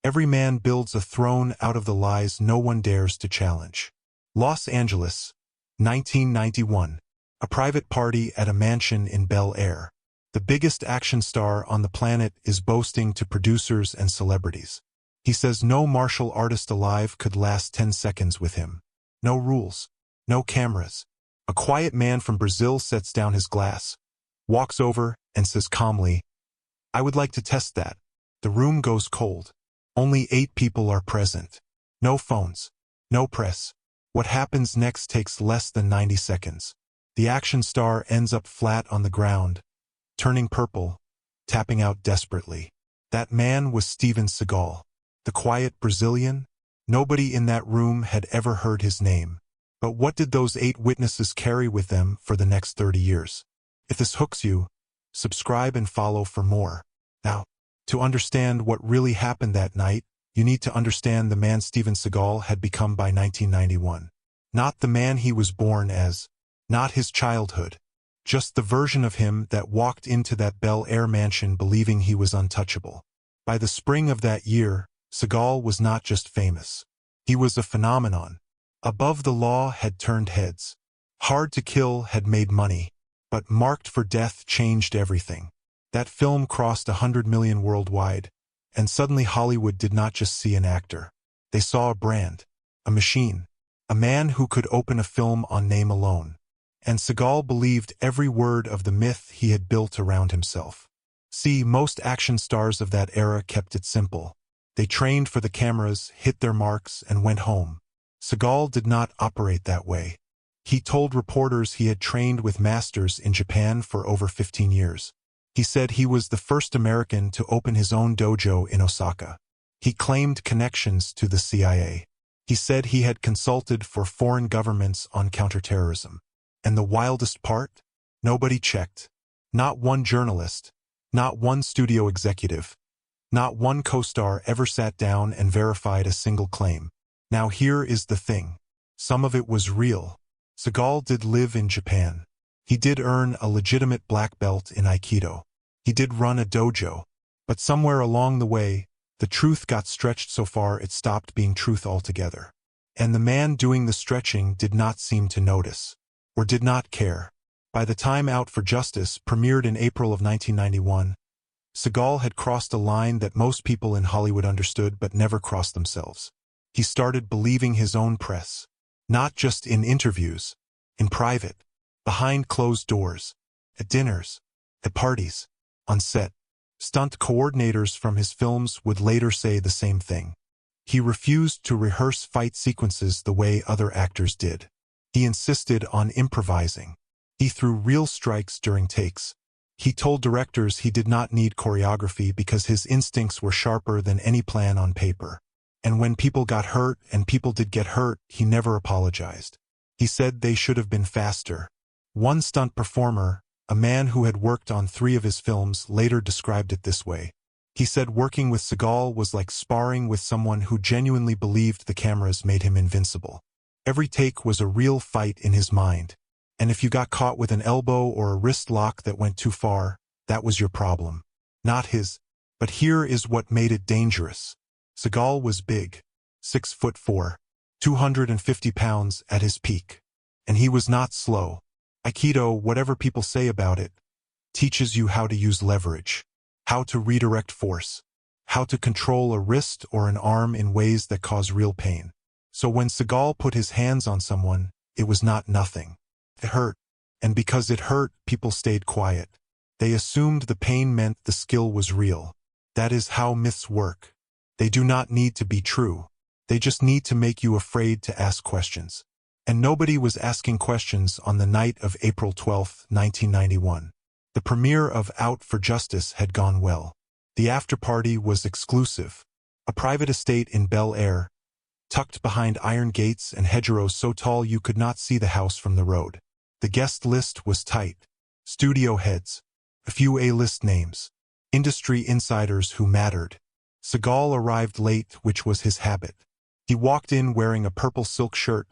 Every man builds a throne out of the lies no one dares to challenge. Los Angeles, 1991. A private party at a mansion in Bel Air. The biggest action star on the planet is boasting to producers and celebrities. He says no martial artist alive could last 10 seconds with him. No rules. No cameras. A quiet man from Brazil sets down his glass, walks over, and says calmly, "I would like to test that." The room goes cold. Only 8 people are present. No phones. No press. What happens next takes less than 90 seconds. The action star ends up flat on the ground, turning purple, tapping out desperately. That man was Steven Seagal. The quiet Brazilian? Nobody in that room had ever heard his name. But what did those 8 witnesses carry with them for the next 30 years? If this hooks you, subscribe and follow for more. Now, to understand what really happened that night, you need to understand the man Steven Seagal had become by 1991. Not the man he was born as, not his childhood, just the version of him that walked into that Bel Air mansion believing he was untouchable. By the spring of that year, Seagal was not just famous. He was a phenomenon. Above the law had turned heads. Hard to Kill had made money. But Marked for Death changed everything. That film crossed 100 million worldwide, and suddenly Hollywood did not just see an actor. They saw a brand, a machine, a man who could open a film on name alone. And Seagal believed every word of the myth he had built around himself. See, most action stars of that era kept it simple. They trained for the cameras, hit their marks, and went home. Seagal did not operate that way. He told reporters he had trained with masters in Japan for over 15 years. He said he was the first American to open his own dojo in Osaka. He claimed connections to the CIA. He said he had consulted for foreign governments on counterterrorism. And the wildest part? Nobody checked. Not one journalist. Not one studio executive. Not one co-star ever sat down and verified a single claim. Now here is the thing. Some of it was real. Seagal did live in Japan. He did earn a legitimate black belt in Aikido. He did run a dojo. But somewhere along the way, the truth got stretched so far it stopped being truth altogether. And the man doing the stretching did not seem to notice. Or did not care. By the time Out for Justice premiered in April of 1991, Seagal had crossed a line that most people in Hollywood understood but never crossed themselves. He started believing his own press. Not just in interviews, in private, behind closed doors, at dinners, at parties, on set. Stunt coordinators from his films would later say the same thing. He refused to rehearse fight sequences the way other actors did. He insisted on improvising. He threw real strikes during takes. He told directors he did not need choreography because his instincts were sharper than any plan on paper. And when people got hurt, and people did get hurt, he never apologized. He said they should have been faster. One stunt performer, a man who had worked on 3 of his films, later described it this way. He said working with Seagal was like sparring with someone who genuinely believed the cameras made him invincible. Every take was a real fight in his mind. And if you got caught with an elbow or a wrist lock that went too far, that was your problem. Not his. But here is what made it dangerous. Seagal was big. 6'4", 250 pounds at his peak. And he was not slow. Aikido, whatever people say about it, teaches you how to use leverage, how to redirect force, how to control a wrist or an arm in ways that cause real pain. So when Seagal put his hands on someone, it was not nothing. It hurt. And because it hurt, people stayed quiet. They assumed the pain meant the skill was real. That is how myths work. They do not need to be true. They just need to make you afraid to ask questions. And nobody was asking questions on the night of April 12, 1991. The premiere of Out for Justice had gone well. The after-party was exclusive. A private estate in Bel Air, tucked behind iron gates and hedgerows so tall you could not see the house from the road. The guest list was tight. Studio heads, a few A-list names, industry insiders who mattered. Seagal arrived late, which was his habit. He walked in wearing a purple silk shirt,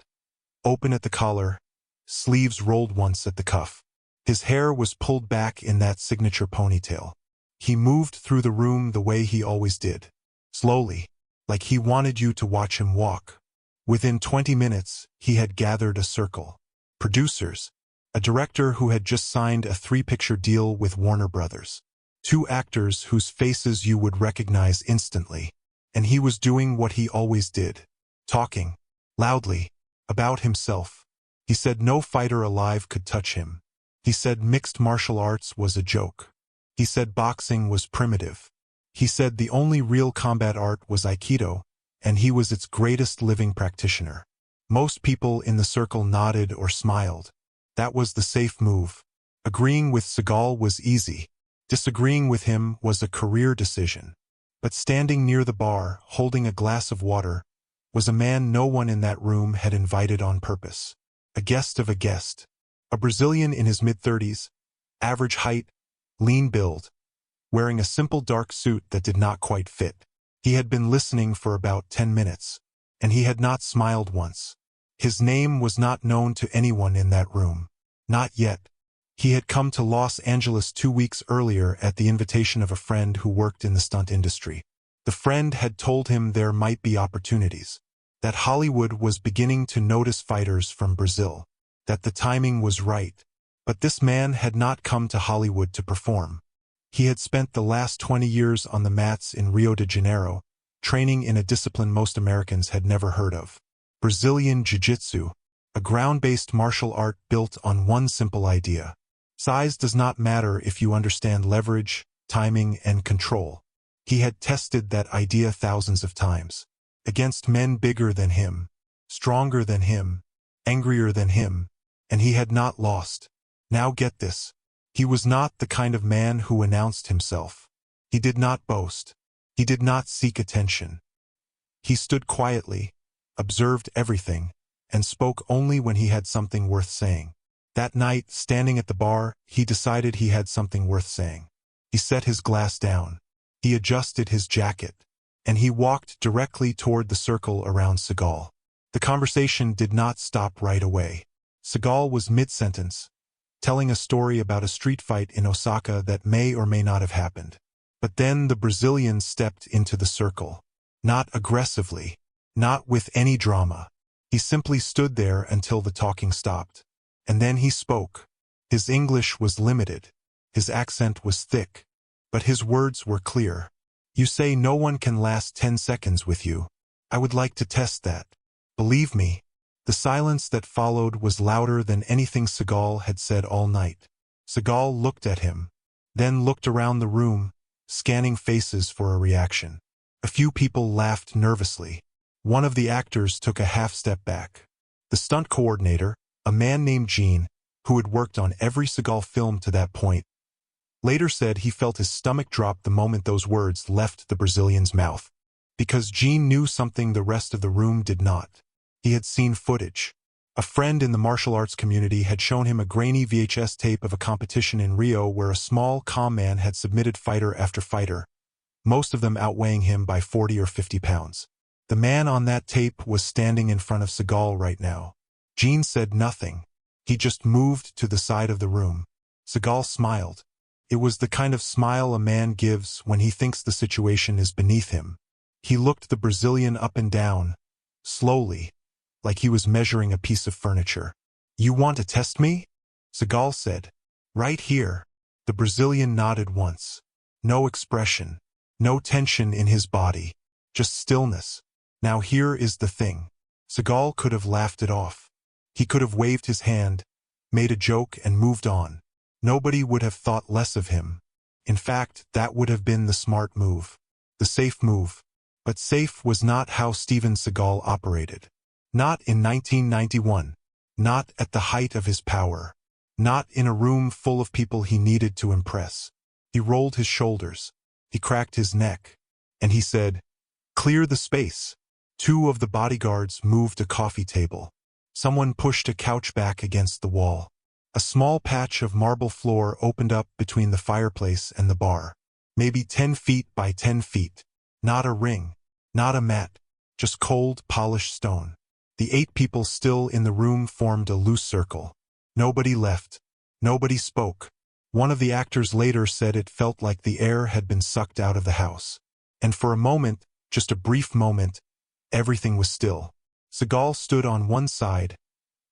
open at the collar, sleeves rolled once at the cuff. His hair was pulled back in that signature ponytail. He moved through the room the way he always did. Slowly, like he wanted you to watch him walk. Within 20 minutes, he had gathered a circle. Producers, a director who had just signed a 3-picture deal with Warner Brothers. 2 actors whose faces you would recognize instantly. And he was doing what he always did. Talking, loudly, about himself. He said no fighter alive could touch him. He said mixed martial arts was a joke. He said boxing was primitive. He said the only real combat art was Aikido, and he was its greatest living practitioner. Most people in the circle nodded or smiled. That was the safe move. Agreeing with Seagal was easy. Disagreeing with him was a career decision. But standing near the bar, holding a glass of water, was a man no one in that room had invited on purpose. A guest of a guest. A Brazilian in his mid-30s, average height, lean build, wearing a simple dark suit that did not quite fit. He had been listening for about 10 minutes, and he had not smiled once. His name was not known to anyone in that room. Not yet. He had come to Los Angeles 2 weeks earlier at the invitation of a friend who worked in the stunt industry. The friend had told him there might be opportunities, that Hollywood was beginning to notice fighters from Brazil, that the timing was right. But this man had not come to Hollywood to perform. He had spent the last 20 years on the mats in Rio de Janeiro, training in a discipline most Americans had never heard of. Brazilian Jiu-Jitsu, a ground-based martial art built on one simple idea. Size does not matter if you understand leverage, timing, and control. He had tested that idea thousands of times. Against men bigger than him, stronger than him, angrier than him, and he had not lost. Now get this. He was not the kind of man who announced himself. He did not boast. He did not seek attention. He stood quietly, observed everything, and spoke only when he had something worth saying. That night, standing at the bar, he decided he had something worth saying. He set his glass down. He adjusted his jacket, and he walked directly toward the circle around Seagal. The conversation did not stop right away. Seagal was mid-sentence, telling a story about a street fight in Osaka that may or may not have happened. But then the Brazilian stepped into the circle. Not aggressively, not with any drama. He simply stood there until the talking stopped. And then he spoke. His English was limited. His accent was thick. But his words were clear. You say no one can last 10 seconds with you. I would like to test that. Believe me. The silence that followed was louder than anything Seagal had said all night. Seagal looked at him, then looked around the room, scanning faces for a reaction. A few people laughed nervously. One of the actors took a half step back. The stunt coordinator, a man named Gene, who had worked on every Seagal film to that point, later said he felt his stomach drop the moment those words left the Brazilian's mouth. Because Gene knew something the rest of the room did not. He had seen footage. A friend in the martial arts community had shown him a grainy VHS tape of a competition in Rio where a small, calm man had submitted fighter after fighter, most of them outweighing him by 40 or 50 pounds. The man on that tape was standing in front of Seagal right now. Gene said nothing. He just moved to the side of the room. Seagal smiled. It was the kind of smile a man gives when he thinks the situation is beneath him. He looked the Brazilian up and down, slowly, like he was measuring a piece of furniture. You want to test me? Seagal said. Right here. The Brazilian nodded once. No expression. No tension in his body. Just stillness. Now here is the thing. Seagal could have laughed it off. He could have waved his hand, made a joke and moved on. Nobody would have thought less of him. In fact, that would have been the smart move. The safe move. But safe was not how Steven Seagal operated. Not in 1991. Not at the height of his power. Not in a room full of people he needed to impress. He rolled his shoulders. He cracked his neck. And he said, "Clear the space." 2 of the bodyguards moved a coffee table. Someone pushed a couch back against the wall. A small patch of marble floor opened up between the fireplace and the bar. Maybe 10 feet by 10 feet. Not a ring. Not a mat. Just cold, polished stone. The 8 people still in the room formed a loose circle. Nobody left. Nobody spoke. One of the actors later said it felt like the air had been sucked out of the house. And for a moment, Just a brief moment, everything was still. Seagal stood on one side,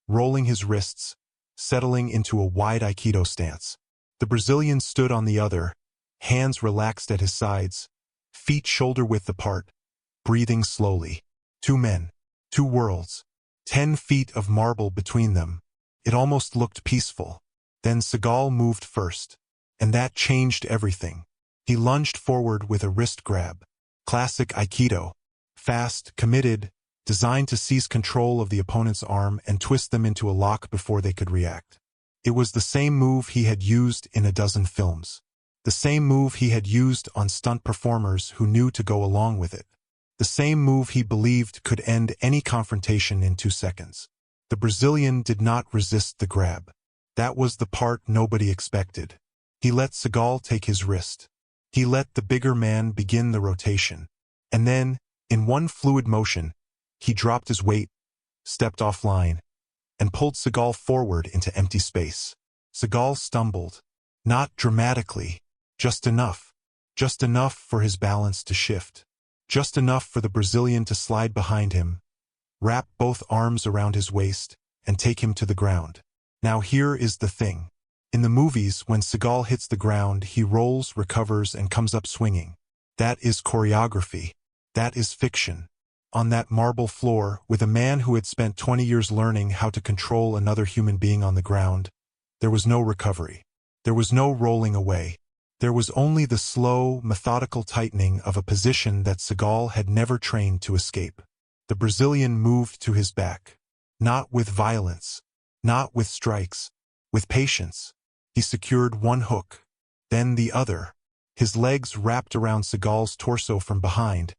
rolling his wrists, settling into a wide Aikido stance. The Brazilian stood on the other, hands relaxed at his sides, feet shoulder-width apart, breathing slowly. Two men, two worlds, 10 feet of marble between them. It almost looked peaceful. Then Seagal moved first, and that changed everything. He lunged forward with a wrist grab. Classic Aikido. Fast, committed, designed to seize control of the opponent's arm and twist them into a lock before they could react. It was the same move he had used in a dozen films. The same move he had used on stunt performers who knew to go along with it. The same move he believed could end any confrontation in 2 seconds. The Brazilian did not resist the grab. That was the part nobody expected. He let Seagal take his wrist. He let the bigger man begin the rotation. And then, in one fluid motion, he dropped his weight, stepped offline, and pulled Seagal forward into empty space. Seagal stumbled. Not dramatically. Just enough. Just enough for his balance to shift. Just enough for the Brazilian to slide behind him, wrap both arms around his waist, and take him to the ground. Now here is the thing. In the movies, when Seagal hits the ground, he rolls, recovers, and comes up swinging. That is choreography. That is fiction. On that marble floor, with a man who had spent 20 years learning how to control another human being on the ground, there was no recovery. There was no rolling away. There was only the slow, methodical tightening of a position that Seagal had never trained to escape. The Brazilian moved to his back. Not with violence. Not with strikes. With patience. He secured one hook, then the other. His legs wrapped around Seagal's torso from behind,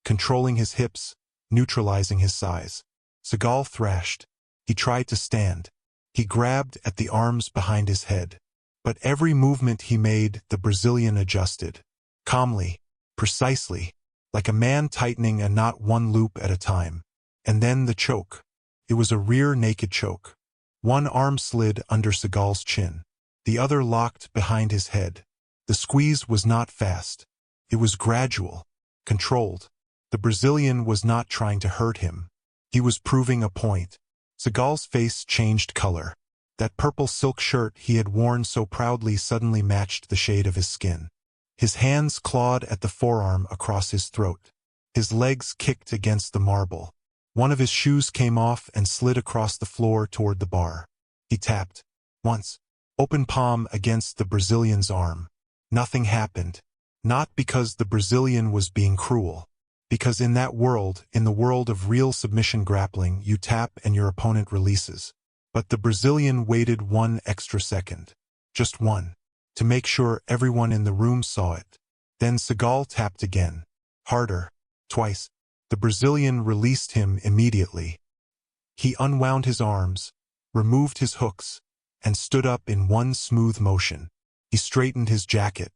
controlling his hips, neutralizing his size. Seagal thrashed. He tried to stand. He grabbed at the arms behind his head. But every movement he made, the Brazilian adjusted. Calmly, precisely, like a man tightening a knot one loop at a time. And then the choke. It was a rear naked choke. One arm slid under Seagal's chin. The other locked behind his head. The squeeze was not fast. It was gradual, controlled. The Brazilian was not trying to hurt him. He was proving a point. Seagal's face changed color. That purple silk shirt he had worn so proudly suddenly matched the shade of his skin. His hands clawed at the forearm across his throat. His legs kicked against the marble. One of his shoes came off and slid across the floor toward the bar. He tapped. Once. Open palm against the Brazilian's arm. Nothing happened. Not because the Brazilian was being cruel. Because in that world, in the world of real submission grappling, you tap and your opponent releases. But the Brazilian waited one extra second. Just one. To make sure everyone in the room saw it. Then Seagal tapped again. Harder. Twice. The Brazilian released him immediately. He unwound his arms, removed his hooks, and stood up in one smooth motion. He straightened his jacket.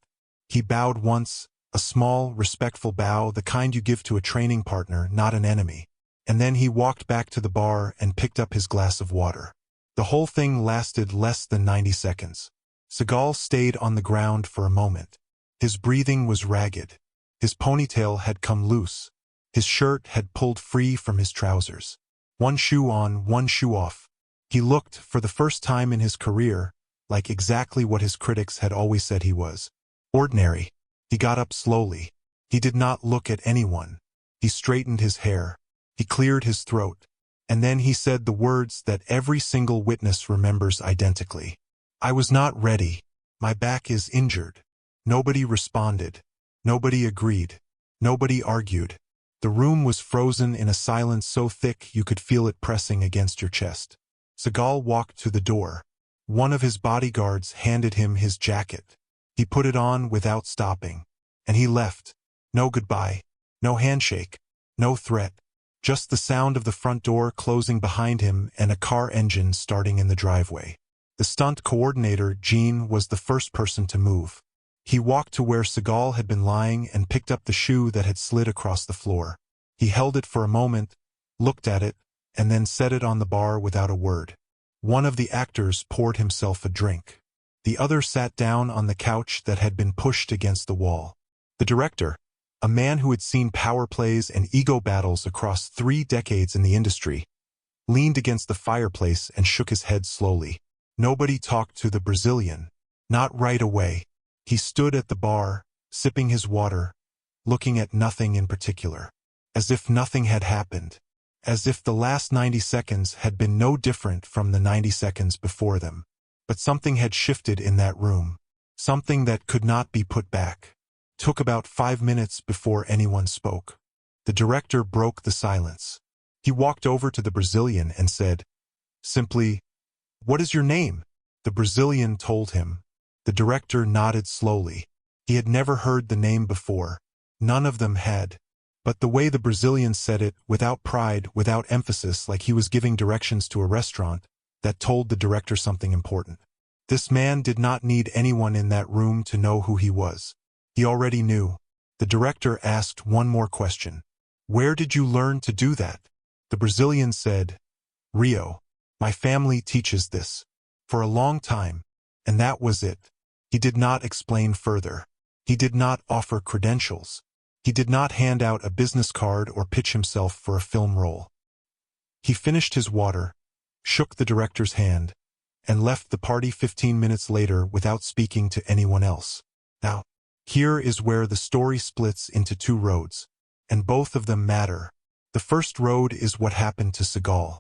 He bowed once, a small, respectful bow, the kind you give to a training partner, not an enemy. And then he walked back to the bar and picked up his glass of water. The whole thing lasted less than 90 seconds. Seagal stayed on the ground for a moment. His breathing was ragged. His ponytail had come loose. His shirt had pulled free from his trousers. One shoe on, one shoe off. He looked, for the first time in his career, like exactly what his critics had always said he was. Ordinary. He got up slowly. He did not look at anyone. He straightened his hair. He cleared his throat. And then he said the words that every single witness remembers identically. I was not ready. My back is injured. Nobody responded. Nobody agreed. Nobody argued. The room was frozen in a silence so thick you could feel it pressing against your chest. Seagal walked to the door. One of his bodyguards handed him his jacket. He put it on without stopping. And he left. No goodbye. No handshake. No threat. Just the sound of the front door closing behind him and a car engine starting in the driveway. The stunt coordinator, Gene, was the first person to move. He walked to where Seagal had been lying and picked up the shoe that had slid across the floor. He held it for a moment, looked at it, and then set it on the bar without a word. One of the actors poured himself a drink. The other sat down on the couch that had been pushed against the wall. The director, a man who had seen power plays and ego battles across 3 decades in the industry, leaned against the fireplace and shook his head slowly. Nobody talked to the Brazilian. Not right away. He stood at the bar, sipping his water, looking at nothing in particular. As if nothing had happened. As if the last 90 seconds had been no different from the 90 seconds before them. But something had shifted in that room. Something that could not be put back. Took about 5 minutes before anyone spoke. The director broke the silence. He walked over to the Brazilian and said, simply, "What is your name?" The Brazilian told him. The director nodded slowly. He had never heard the name before. None of them had. But the way the Brazilian said it, without pride, without emphasis, like he was giving directions to a restaurant, that told the director something important. This man did not need anyone in that room to know who he was. He already knew. The director asked one more question. "Where did you learn to do that?" The Brazilian said, "Rio. My family teaches this. For a long time. And that was it." He did not explain further. He did not offer credentials. He did not hand out a business card or pitch himself for a film role. He finished his water, shook the director's hand, and left the party 15 minutes later without speaking to anyone else. Now, here is where the story splits into 2 roads, and both of them matter. The first road is what happened to Seagal.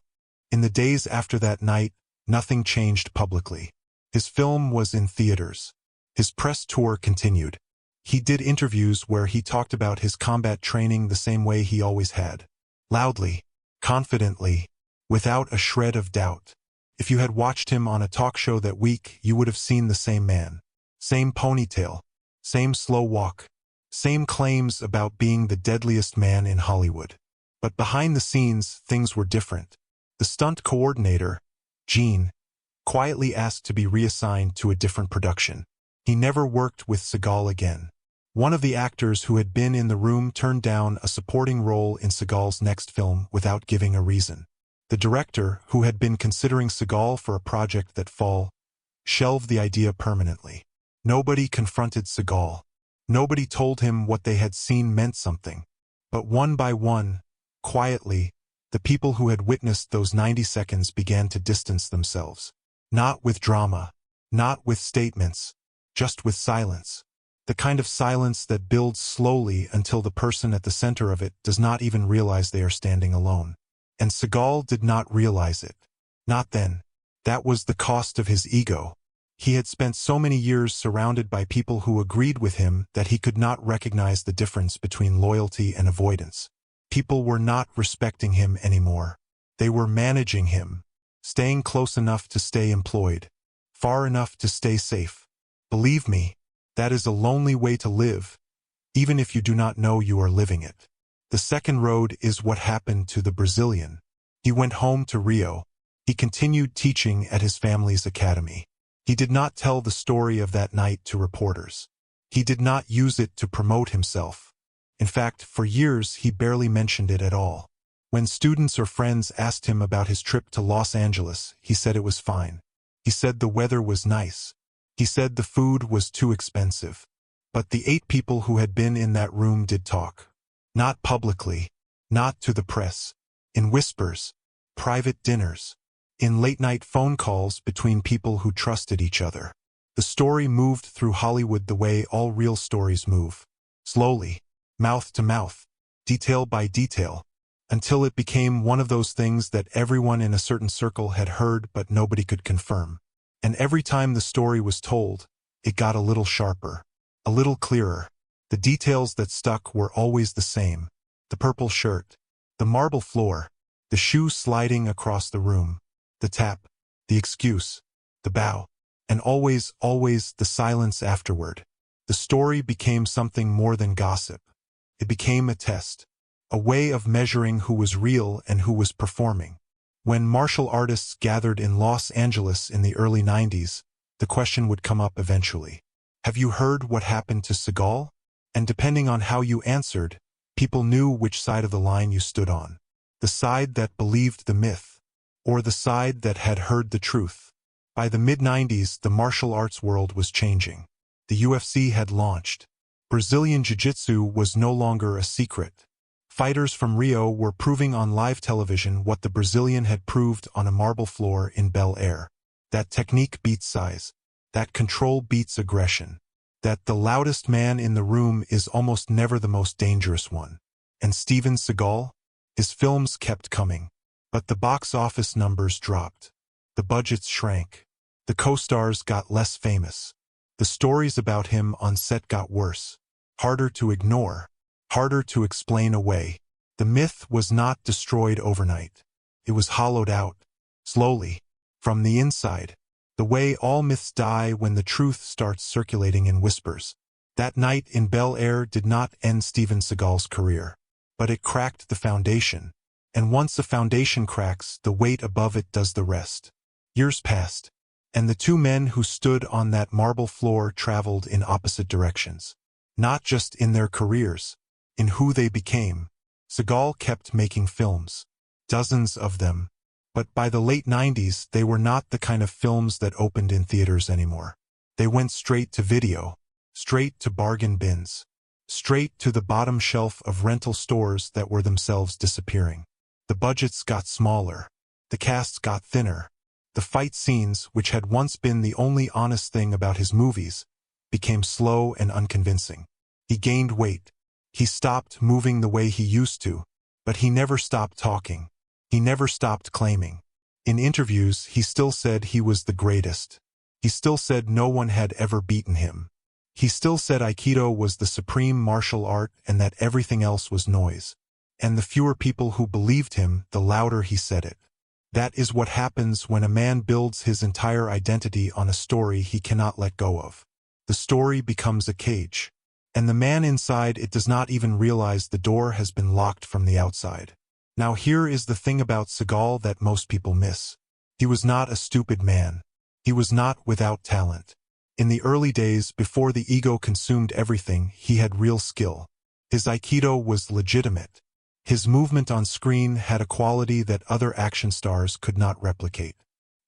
In the days after that night, nothing changed publicly. His film was in theaters. His press tour continued. He did interviews where he talked about his combat training the same way he always had. Loudly, confidently, without a shred of doubt. If you had watched him on a talk show that week, you would have seen the same man. Same ponytail. Same slow walk. Same claims about being the deadliest man in Hollywood. But behind the scenes, things were different. The stunt coordinator, Gene, quietly asked to be reassigned to a different production. He never worked with Seagal again. One of the actors who had been in the room turned down a supporting role in Seagal's next film without giving a reason. The director, who had been considering Seagal for a project that fall, shelved the idea permanently. Nobody confronted Seagal. Nobody told him what they had seen meant something. But one by one, quietly, the people who had witnessed those 90 seconds began to distance themselves. Not with drama, not with statements, just with silence. The kind of silence that builds slowly until the person at the center of it does not even realize they are standing alone. And Seagal did not realize it. Not then. That was the cost of his ego. He had spent so many years surrounded by people who agreed with him that he could not recognize the difference between loyalty and avoidance. People were not respecting him anymore. They were managing him, staying close enough to stay employed, far enough to stay safe. Believe me, that is a lonely way to live, even if you do not know you are living it. The second road is what happened to the Brazilian. He went home to Rio. He continued teaching at his family's academy. He did not tell the story of that night to reporters. He did not use it to promote himself. In fact, for years he barely mentioned it at all. When students or friends asked him about his trip to Los Angeles, he said it was fine. He said the weather was nice. He said the food was too expensive. But the 8 people who had been in that room did talk. Not publicly, not to the press, in whispers, private dinners, in late-night phone calls between people who trusted each other. The story moved through Hollywood the way all real stories move. Slowly, mouth to mouth, detail by detail, until it became one of those things that everyone in a certain circle had heard but nobody could confirm. And every time the story was told, it got a little sharper, a little clearer. The details that stuck were always the same. The purple shirt, the marble floor, the shoe sliding across the room, the tap, the excuse, the bow, and always, always the silence afterward. The story became something more than gossip. It became a test, a way of measuring who was real and who was performing. When martial artists gathered in Los Angeles in the early 90s, the question would come up eventually. Have you heard what happened to Seagal? And depending on how you answered, people knew which side of the line you stood on. The side that believed the myth, or the side that had heard the truth. By the mid-90s, the martial arts world was changing. The UFC had launched. Brazilian Jiu-Jitsu was no longer a secret. Fighters from Rio were proving on live television what the Brazilian had proved on a marble floor in Bel Air. That technique beats size. That control beats aggression. That the loudest man in the room is almost never the most dangerous one. And Steven Seagal? His films kept coming. But the box office numbers dropped. The budgets shrank. The co-stars got less famous. The stories about him on set got worse. Harder to ignore. Harder to explain away. The myth was not destroyed overnight. It was hollowed out. Slowly. From the inside. The way all myths die when the truth starts circulating in whispers. That night in Bel Air did not end Steven Seagal's career. But it cracked the foundation. And once a foundation cracks, the weight above it does the rest. Years passed. And the two men who stood on that marble floor traveled in opposite directions. Not just in their careers, in who they became. Seagal kept making films. Dozens of them. But by the late 90s, they were not the kind of films that opened in theaters anymore. They went straight to video. Straight to bargain bins. Straight to the bottom shelf of rental stores that were themselves disappearing. The budgets got smaller. The casts got thinner. The fight scenes, which had once been the only honest thing about his movies, became slow and unconvincing. He gained weight. He stopped moving the way he used to, but he never stopped talking. He never stopped claiming. In interviews, he still said he was the greatest. He still said no one had ever beaten him. He still said Aikido was the supreme martial art and that everything else was noise. And the fewer people who believed him, the louder he said it. That is what happens when a man builds his entire identity on a story he cannot let go of. The story becomes a cage. And the man inside it does not even realize the door has been locked from the outside. Now here is the thing about Seagal that most people miss. He was not a stupid man. He was not without talent. In the early days, before the ego consumed everything, he had real skill. His Aikido was legitimate. His movement on screen had a quality that other action stars could not replicate.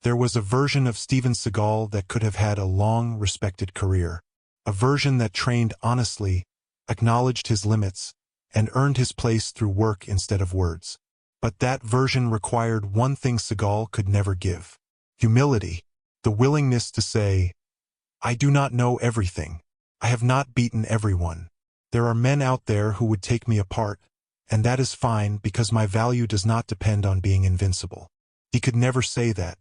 There was a version of Steven Seagal that could have had a long, respected career. A version that trained honestly, acknowledged his limits, and earned his place through work instead of words. But that version required one thing Seagal could never give. Humility. The willingness to say, I do not know everything. I have not beaten everyone. There are men out there who would take me apart, and that is fine because my value does not depend on being invincible. He could never say that.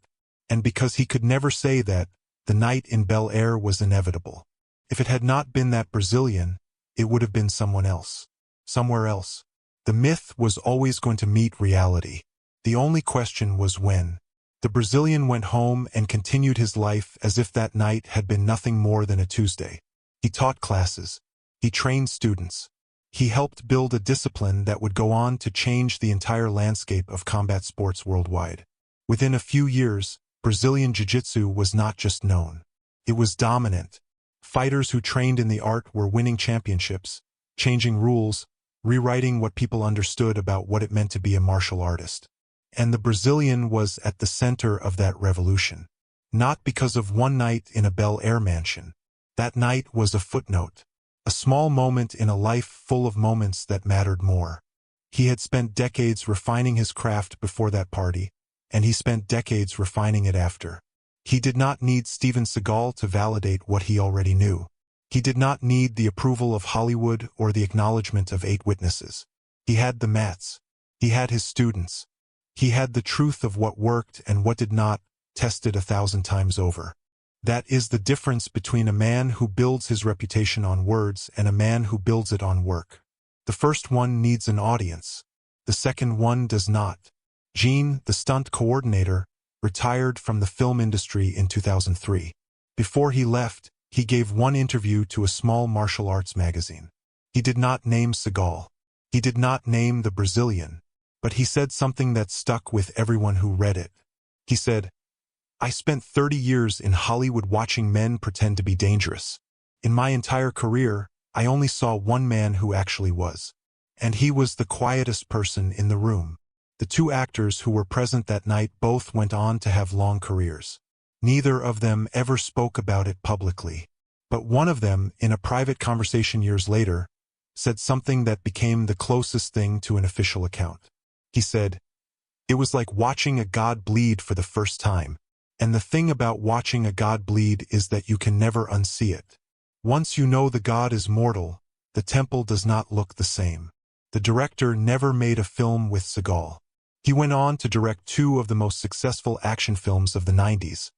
And because he could never say that, the night in Bel Air was inevitable. If it had not been that Brazilian, it would have been someone else. Somewhere else. The myth was always going to meet reality. The only question was when. The Brazilian went home and continued his life as if that night had been nothing more than a Tuesday. He taught classes. He trained students. He helped build a discipline that would go on to change the entire landscape of combat sports worldwide. Within a few years, Brazilian Jiu-Jitsu was not just known. It was dominant. Fighters who trained in the art were winning championships, changing rules, rewriting what people understood about what it meant to be a martial artist. And the Brazilian was at the center of that revolution. Not because of one night in a Bel Air mansion. That night was a footnote. A small moment in a life full of moments that mattered more. He had spent decades refining his craft before that party, and he spent decades refining it after. He did not need Steven Seagal to validate what he already knew. He did not need the approval of Hollywood or the acknowledgement of 8 witnesses. He had the mats. He had his students. He had the truth of what worked and what did not, tested 1,000 times over. That is the difference between a man who builds his reputation on words and a man who builds it on work. The first one needs an audience. The second one does not. Gene, the stunt coordinator, retired from the film industry in 2003. Before he left, he gave one interview to a small martial arts magazine. He did not name Seagal. He did not name the Brazilian. But he said something that stuck with everyone who read it. He said, I spent 30 years in Hollywood watching men pretend to be dangerous. In my entire career, I only saw one man who actually was. And he was the quietest person in the room. The 2 actors who were present that night both went on to have long careers. Neither of them ever spoke about it publicly. But one of them, in a private conversation years later, said something that became the closest thing to an official account. He said, "It was like watching a god bleed for the first time. And the thing about watching a god bleed is that you can never unsee it. Once you know the god is mortal, the temple does not look the same." The director never made a film with Seagal. He went on to direct two of the most successful action films of the 90s,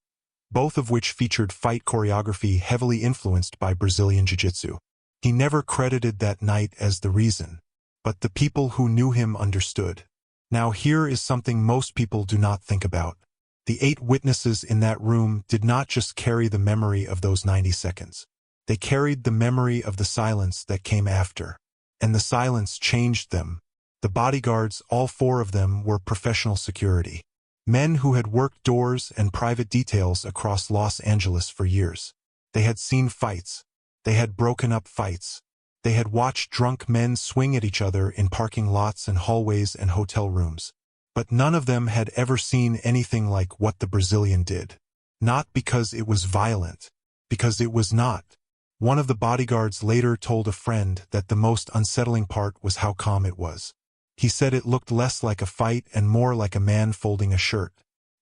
both of which featured fight choreography heavily influenced by Brazilian Jiu-Jitsu. He never credited that night as the reason, but the people who knew him understood. Now here is something most people do not think about. The 8 witnesses in that room did not just carry the memory of those 90 seconds. They carried the memory of the silence that came after. And the silence changed them. The bodyguards, all 4 of them, were professional security. Men who had worked doors and private details across Los Angeles for years. They had seen fights. They had broken up fights. They had watched drunk men swing at each other in parking lots and hallways and hotel rooms. But none of them had ever seen anything like what the Brazilian did. Not because it was violent, because it was not. One of the bodyguards later told a friend that the most unsettling part was how calm it was. He said it looked less like a fight and more like a man folding a shirt.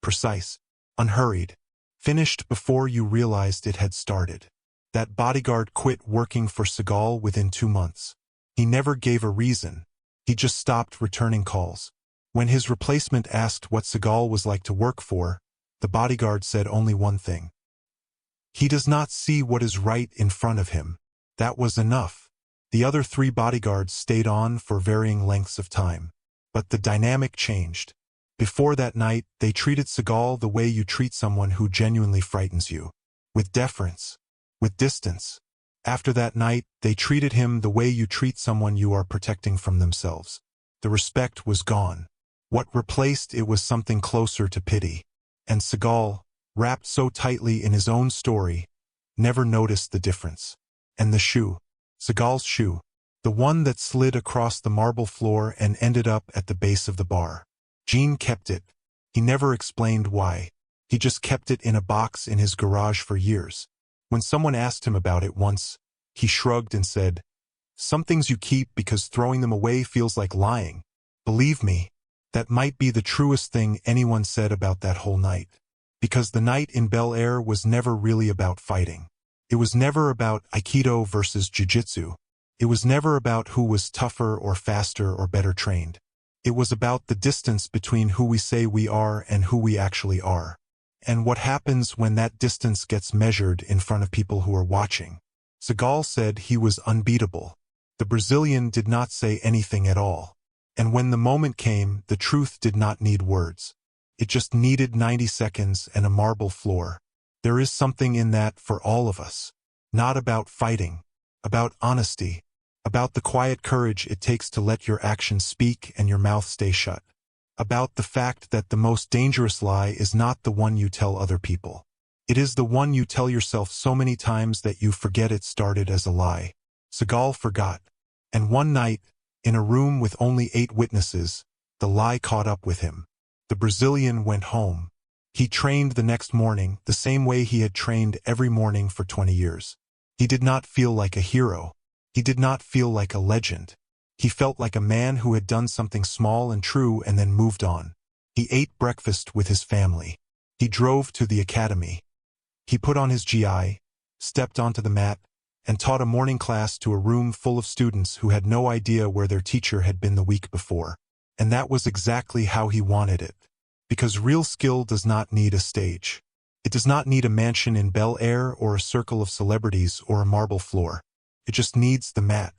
Precise, unhurried, finished before you realized it had started. That bodyguard quit working for Seagal within 2 months. He never gave a reason. He just stopped returning calls. When his replacement asked what Seagal was like to work for, the bodyguard said only one thing. "He does not see what is right in front of him." That was enough. The other 3 bodyguards stayed on for varying lengths of time. But the dynamic changed. Before that night, they treated Seagal the way you treat someone who genuinely frightens you. With deference. With distance. After that night, they treated him the way you treat someone you are protecting from themselves. The respect was gone. What replaced it was something closer to pity. And Seagal, wrapped so tightly in his own story, never noticed the difference. And the shoe. Seagal's shoe. The one that slid across the marble floor and ended up at the base of the bar. Gene kept it. He never explained why. He just kept it in a box in his garage for years. When someone asked him about it once, he shrugged and said, "Some things you keep because throwing them away feels like lying." Believe me, that might be the truest thing anyone said about that whole night. Because the night in Bel Air was never really about fighting. It was never about Aikido versus Jiu-Jitsu. It was never about who was tougher or faster or better trained. It was about the distance between who we say we are and who we actually are. And what happens when that distance gets measured in front of people who are watching. Seagal said he was unbeatable. The Brazilian did not say anything at all. And when the moment came, the truth did not need words. It just needed 90 seconds and a marble floor. There is something in that for all of us. Not about fighting. About honesty. About the quiet courage it takes to let your actions speak and your mouth stay shut. About the fact that the most dangerous lie is not the one you tell other people. It is the one you tell yourself so many times that you forget it started as a lie. Seagal forgot. And one night, in a room with only 8 witnesses, the lie caught up with him. The Brazilian went home. He trained the next morning the same way he had trained every morning for 20 years. He did not feel like a hero. He did not feel like a legend. He felt like a man who had done something small and true and then moved on. He ate breakfast with his family. He drove to the academy. He put on his GI, stepped onto the mat, and taught a morning class to a room full of students who had no idea where their teacher had been the week before. And that was exactly how he wanted it. Because real skill does not need a stage. It does not need a mansion in Bel Air or a circle of celebrities or a marble floor. It just needs the mat.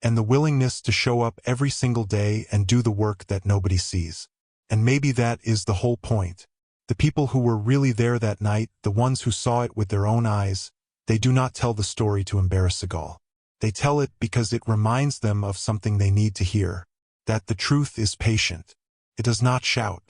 And the willingness to show up every single day and do the work that nobody sees. And maybe that is the whole point. The people who were really there that night, the ones who saw it with their own eyes, they do not tell the story to embarrass Seagal. They tell it because it reminds them of something they need to hear. That the truth is patient. It does not shout.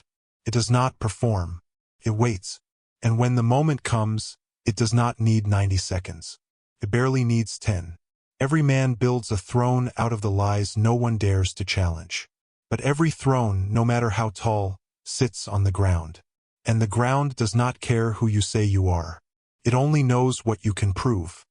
It does not perform. It waits. And when the moment comes, it does not need 90 seconds. It barely needs 10. Every man builds a throne out of the lies no one dares to challenge. But every throne, no matter how tall, sits on the ground. And the ground does not care who you say you are. It only knows what you can prove.